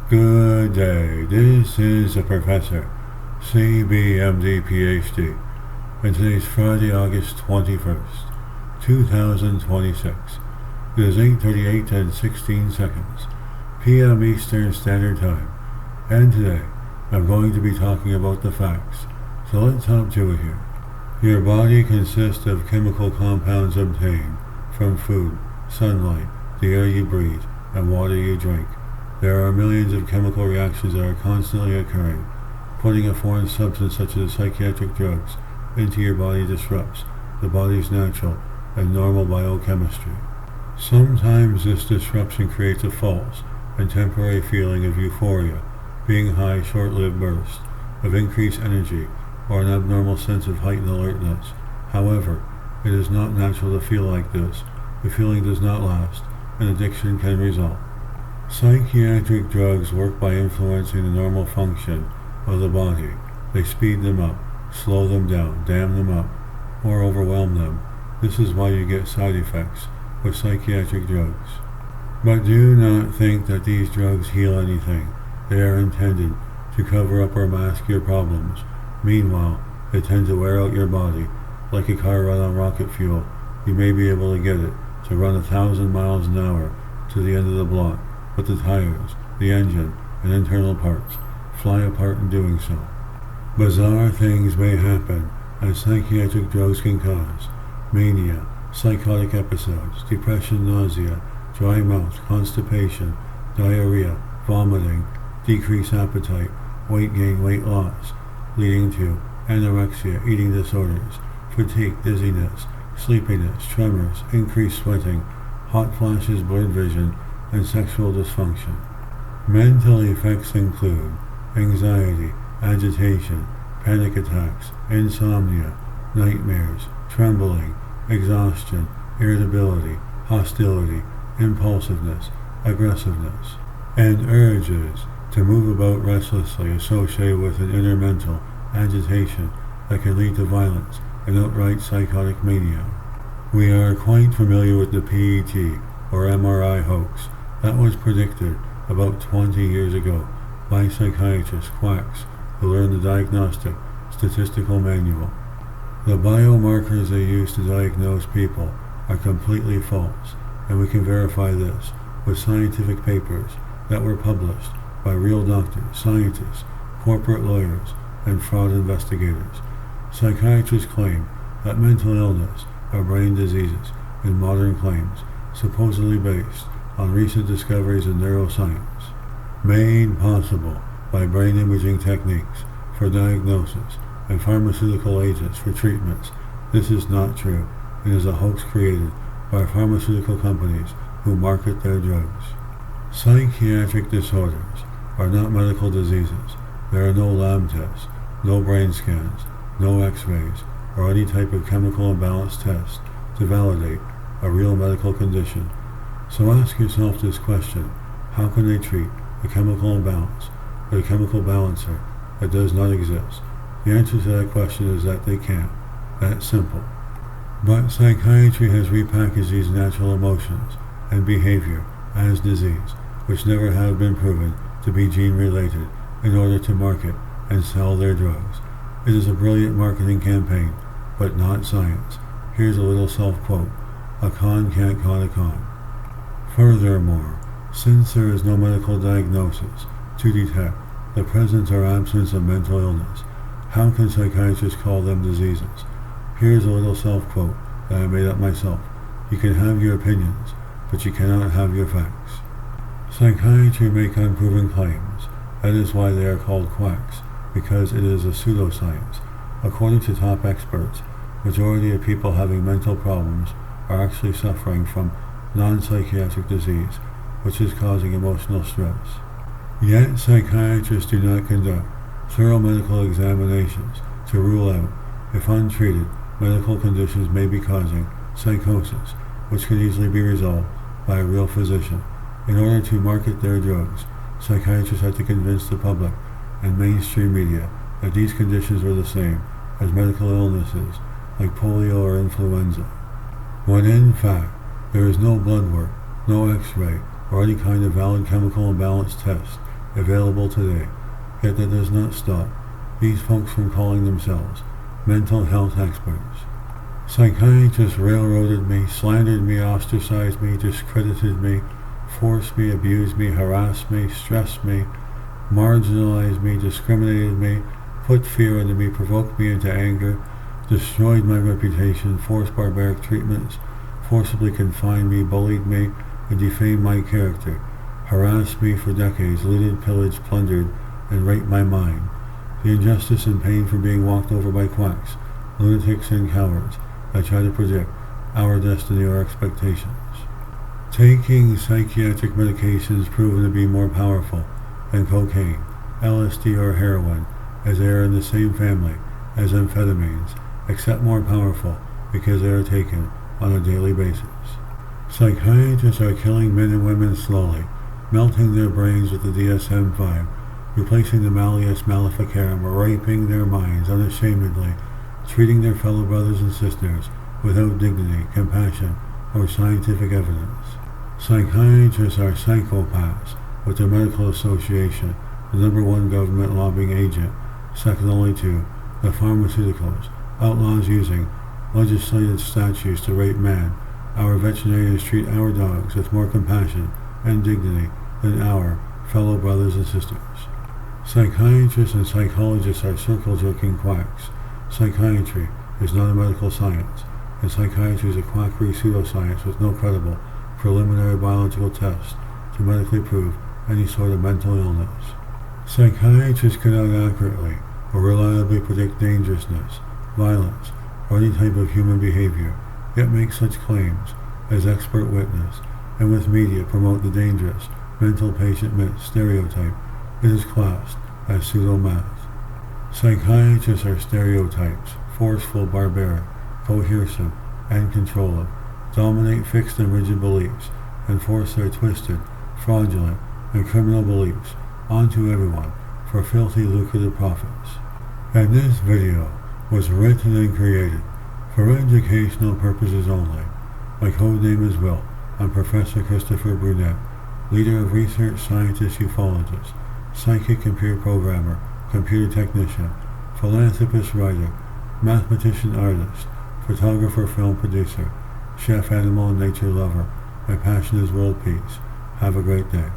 Good day, this is the Professor, CBMD PhD, and today's Friday, August 21st, 2026. It is 8:38 and 16 seconds, p.m. Eastern Standard Time, and today I'm going to be talking about the facts, so let's hop to it here. Your body consists of chemical compounds obtained from food, sunlight, the air you breathe, and water you drink. There are millions of chemical reactions that are constantly occurring. Putting a foreign substance such as psychiatric drugs into your body disrupts the body's natural and normal biochemistry. Sometimes this disruption creates a false and temporary feeling of euphoria, being high short-lived bursts of increased energy or an abnormal sense of heightened alertness. However, it is not natural to feel like this. The feeling does not last, and addiction can result. Psychiatric drugs work by influencing the normal function of the body. They speed them up, slow them down, dam them up, or overwhelm them. This is why you get side effects with psychiatric drugs. But do not think that these drugs heal anything. They are intended to cover up or mask your problems. Meanwhile, they tend to wear out your body. Like a car run on rocket fuel, you may be able to get it to run 1,000 miles an hour to the end of the block, but the tires, the engine, and internal parts fly apart in doing so. Bizarre things may happen as psychiatric drugs can cause mania, psychotic episodes, depression, nausea, dry mouth, constipation, diarrhea, vomiting, decreased appetite, weight gain, weight loss, leading to anorexia, eating disorders, fatigue, dizziness, sleepiness, tremors, increased sweating, hot flashes, blurred vision, and sexual dysfunction. Mental effects include anxiety, agitation, panic attacks, insomnia, nightmares, trembling, exhaustion, irritability, hostility, impulsiveness, aggressiveness, and urges to move about restlessly associated with an inner mental agitation that can lead to violence and outright psychotic mania. We are quite familiar with the PET or MRI hoax that was predicted about 20 years ago by psychiatrists, quacks, who learned the diagnostic statistical manual. The biomarkers they use to diagnose people are completely false, and we can verify this with scientific papers that were published by real doctors, scientists, corporate lawyers, and fraud investigators. Psychiatrists claim that mental illness are brain diseases in modern claims, supposedly based on recent discoveries in neuroscience, made possible by brain imaging techniques for diagnosis and pharmaceutical agents for treatments. This is not true and is a hoax created by pharmaceutical companies who market their drugs. Psychiatric disorders are not medical diseases. There are no lab tests, no brain scans, no x-rays, or any type of chemical imbalance test to validate a real medical condition. So ask yourself this question: how can they treat a chemical imbalance with a chemical balancer that does not exist? The answer to that question is that they can't. That's simple. But psychiatry has repackaged these natural emotions and behavior as disease, which never have been proven to be gene-related, in order to market and sell their drugs. It is a brilliant marketing campaign, but not science. Here's a little self-quote: a con can't con a con. Furthermore, since there is no medical diagnosis to detect the presence or absence of mental illness, how can psychiatrists call them diseases? Here's a little self-quote that I made up myself: you can have your opinions, but you cannot have your facts. Psychiatry make unproven claims. That is why they are called quacks, because it is a pseudoscience. According to top experts, majority of people having mental problems are actually suffering from non-psychiatric disease, which is causing emotional stress. Yet psychiatrists do not conduct thorough medical examinations to rule out if untreated medical conditions may be causing psychosis, which can easily be resolved by a real physician. In order to market their drugs, psychiatrists had to convince the public and mainstream media that these conditions were the same as medical illnesses like polio or influenza, when in fact there is no blood work, no x-ray, or any kind of valid chemical imbalance test available today. Yet that does not stop these folks from calling themselves mental health experts. Psychiatrists railroaded me, slandered me, ostracized me, discredited me, forced me, abused me, harassed me, stressed me, marginalized me, discriminated me, put fear into me, provoked me into anger, destroyed my reputation, forced barbaric treatments, forcibly confined me, bullied me, and defamed my character, harassed me for decades, looted, pillaged, plundered, and raped my mind. The injustice and pain from being walked over by quacks, lunatics, and cowards that try to predict our destiny or expectations. Taking psychiatric medications proven to be more powerful than cocaine, LSD, or heroin, as they are in the same family as amphetamines, except more powerful because they are taken on a daily basis. Psychiatrists are killing men and women slowly, melting their brains with the DSM-5, replacing the Malleus Maleficarum, raping their minds unashamedly, treating their fellow brothers and sisters without dignity, compassion, or scientific evidence. Psychiatrists are psychopaths, with their medical association, the number one government lobbying agent, second only to the pharmaceuticals, outlaws using legislated statutes to rape man. Our veterinarians treat our dogs with more compassion and dignity than our fellow brothers and sisters. Psychiatrists and psychologists are circle-jerking quacks. Psychiatry is not a medical science, and psychiatry is a quackery pseudoscience with no credible preliminary biological tests to medically prove any sort of mental illness. Psychiatrists cannot accurately or reliably predict dangerousness, violence, or any type of human behavior, yet make such claims as expert witness, and with media promote the dangerous mental patient myth stereotype. It is classed as pseudo-math. Psychiatrists are stereotypes, forceful, barbaric, coercive, and controlling, dominate fixed and rigid beliefs, and force their twisted, fraudulent, and criminal beliefs onto everyone for filthy, lucrative profits. And this video was written and created for educational purposes only. My code name is Will. I'm Professor Christopher Brunet, leader of research scientist, ufologist, psychic computer programmer, computer technician, philanthropist, writer, mathematician, artist, photographer, film producer, chef, animal, and nature lover. My passion is world peace. Have a great day.